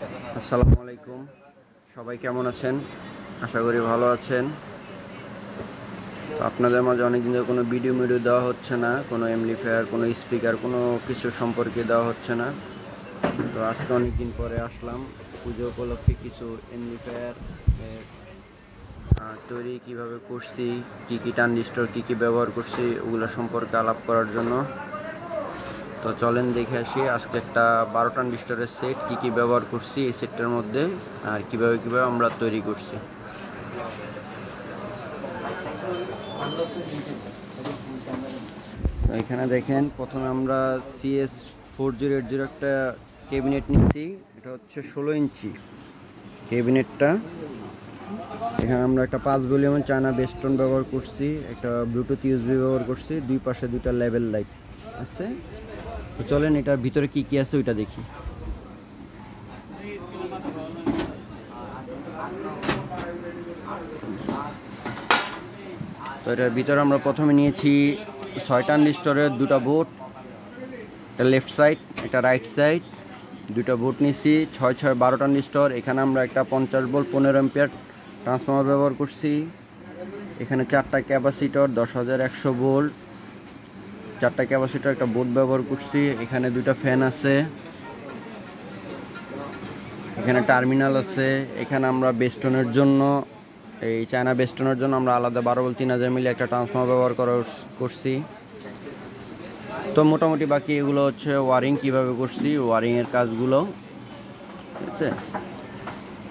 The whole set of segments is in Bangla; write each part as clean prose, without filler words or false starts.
আসসালামু আলাইকুম, সবাই কেমন আছেন? আশা করি ভালো আছেন। তো আপনাদের মাঝে অনেকদিন ধরে কোনো ভিডিও দেওয়া হচ্ছে না, কোনো এমপ্লিফায়ার, কোনো স্পিকার, কোনো কিছু সম্পর্কে দেওয়া হচ্ছে না। তো আজকে অনেকদিন পরে আসলাম। পুজো উপলক্ষে কিছু এমপ্লিফায়ার তৈরি কীভাবে করছি, কী কী ট্রানজিস্টর কী কী ব্যবহার করছি, ওগুলো সম্পর্কে আলাপ করার জন্য। তো চলেন দেখে আসি আজকে একটা 12 ট্রানজিস্টরের সেট কী কী ব্যবহার করছি এই সেটটার মধ্যে, আর কীভাবে আমরা তৈরি করছি। এখানে দেখেন, প্রথমে আমরা CS4080 একটা ক্যাবিনেট নিচ্ছি। এটা হচ্ছে 16 ইঞ্চি ক্যাবিনেটটা। এখানে আমরা একটা 5 ভলিউমের চায়না বেস্টন ব্যবহার করছি, একটা ব্লুটুথ ইউএসবি ব্যবহার করছি, দুই পাশে দুইটা লেভেল লাইট আছে। তো চলেন এটার ভিতরে কি কি আছে ওইটা দেখি। তো এটার ভিতরে আমরা প্রথমে নিয়েছি 6 ট্রানজিস্টরের দুটো বোর্ড, এটা লেফট সাইড, এটা রাইট সাইড, দুটো বোর্ড নিয়েছি। 6-6-12 ট্রানজিস্টর। এখানে আমরা একটা 50 ভোল্ট 15 অ্যাম্পিয়ার ট্রান্সফর্মার ব্যবহার করছি। এখানে 4টা ক্যাপাসিটর 10100 ভোল্ট, 4টা ক্যাপাসিটর, একটা বোর্ড ব্যবহার করছি। এখানে দুটো ফ্যান আছে, এখানে টার্মিনাল আছে। এখানে আমরা বেস্টনের জন্য, এই চায়না বেস্টনের জন্য আমরা আলাদা 12 ভোল্ট 3000 মিলি একটা ট্রান্সফর্মার ব্যবহার করছি। তো মোটামুটি বাকি এগুলো হচ্ছে ওয়ারিং কিভাবে করছি, ওয়ারিংয়ের কাজগুলো, ঠিক আছে।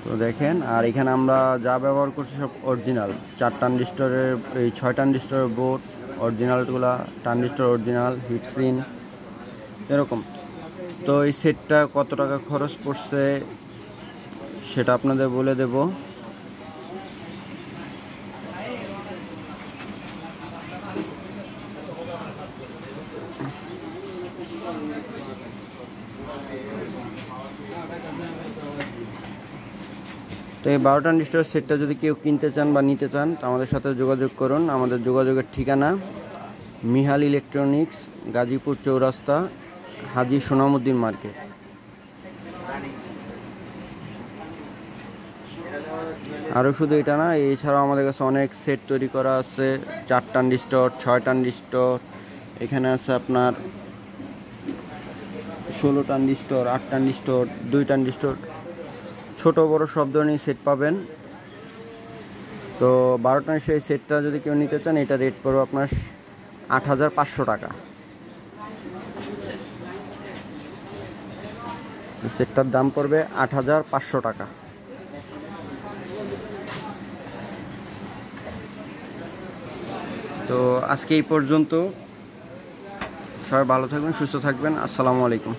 তো দেখেন, আর এখানে আমরা যা ব্যবহার করছি সব অরিজিনাল। 4 ট্রানজিস্টরের, এই 6 ট্রানজিস্টরের বোর্ড অরিজিনালগুলা, ট্রানজিস্টর অরিজিনাল, হিটসিন এরকম। তো এই সেটটা কত টাকা খরচ পড়ছে সেটা আপনাদের বলে দেব। তো এই 12 ট্রানজিস্টর সেটটা যদি কেউ কিনতে চান বা নিতে চান, তো আমাদের সাথে যোগাযোগ করুন। আমাদের যোগাযোগের ঠিকানা মিহাল ইলেকট্রনিক্স, গাজীপুর চৌরাস্তা, হাজী সোনামুদ্দিন মার্কেট। আরও শুধু এটা না, এছাড়াও আমাদের কাছে অনেক সেট তৈরি করা আছে। 4 ট্রানজিস্টর, 6 ট্রানজিস্টর, এখানে আছে আপনার 16 ট্রানজিস্টর, 8 ট্রানজিস্টর, 2 ট্রানজিস্টর, ছোট বড় সব ধরনের সেট পাবেন। তো 12 ট্রানজিস্টর এই সেটটা যদি কেউ নিতে চান, এটা রেট পড়বে আপনার 8500 টাকা। সেটটার দাম পড়বে 8500 টাকা। তো আজকে এই পর্যন্ত। সবাই ভালো থাকবেন, সুস্থ থাকবেন। আসসালামু আলাইকুম।